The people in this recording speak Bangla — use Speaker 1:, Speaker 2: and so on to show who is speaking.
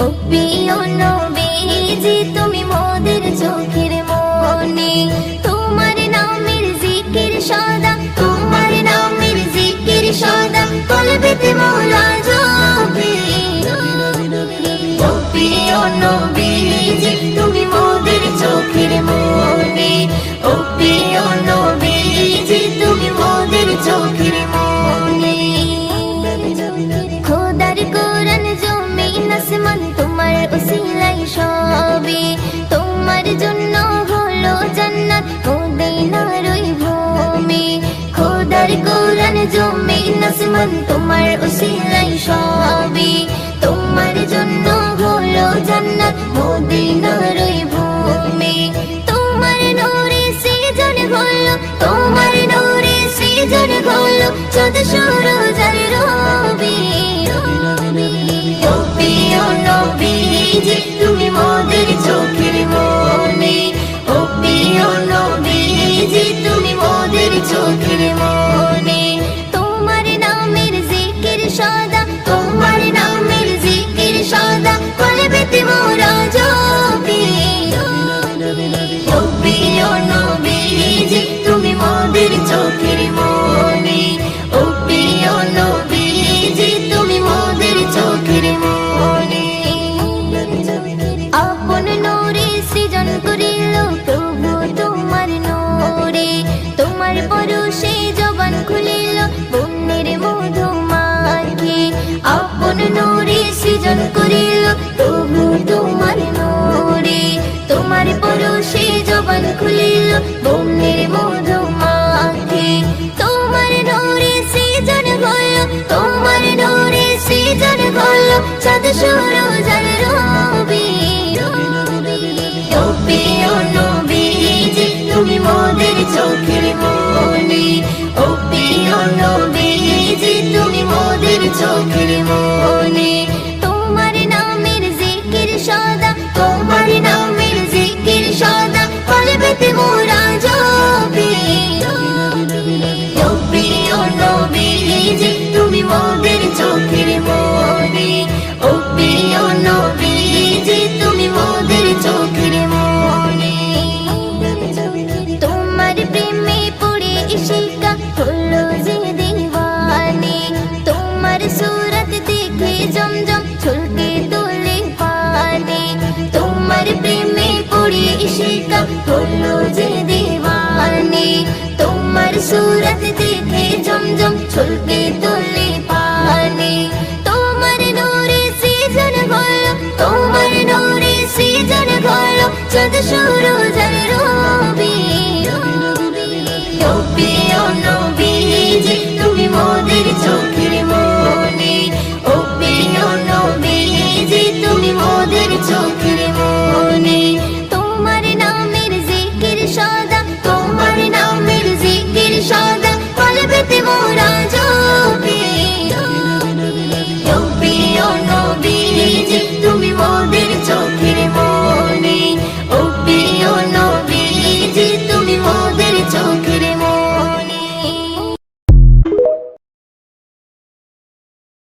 Speaker 1: ও প্রিয় নবীজি তুমি মোদের চোখের মনি, তোমার নামের জিকির সদা, তোমার নামের জিকির সদা কলবেতে মৌলা জপে। ও প্রিয় নবীজি তুমি মোদের চোখের মনি, ও প্রিয় নবীজি তুমি মোদের চোখের মনি। খোদার কোরআন জমিন আসমান তোমার উসিলাই সবে, তোমার জন্য হলো জান্নাত মদিনার ওই ভূমি। খোদার কোরআন জমিন আসমান তোমার উসিলাই সবে, তোমার জন্য হলো জান্নাত মদিনার ওই ভূমি। তোমার নূরে সৃজন হলো, তোমার নূরে সৃজন হলো চাঁদ সূরজ আর রবি। ও প্রিয় নবীজি তুমি মোদের চোখের মনি, ও প্রিয় নবীজি তুমি মোদের চোখের মনি। তোমার নামের জিকির সদা, তোমার নামের জিকির সদা কলবেতে মোরা জপি। ও প্রিয় নবীজি তুমি মোদের চোখের মনি, ও প্রিয় নবীজি তুমি মোদের চোখের মনি। আপন নূরে সৃজন করিল প্রভু তোমার নূরে, তোমার পরশে জবান খুলিল বন্যের মধু মাখে। আপন নূরে সৃজন করিল প্রভু তোমার নূরে, তোমার পরশে জবান খুলিল বন্যের মধু মাখে। তোমার নূরে সৃজন হলো, তোমার নূরে সৃজন হলো চাঁদ সূরজ আর রবি। ও প্রিয় নবীজি তুমি মোদের চোখের মনি, ও প্রিয় নবীজি তুমি মোদের চোখের মনি। তোমার নামের জিকির সদা, তোমার নামের জিকির সদা কলবেতে মোরা জপি। ও প্রিয় নবীজি তুমি মোদের চোখের মনি, ও প্রিয় নবীজি তুমি মোদের চোখের মনি। তোমার প্রেমে পড়ে ইশিকা হলো যে দিওয়ানি, তোমার সুরত দেখে জমজম ছলকে তোলে পানি। তোমার প্রেমে পড়ে ইশিকা হলো যে দিওয়ানি, তোমার সুরত দেখে জমজম ছলকে তোলে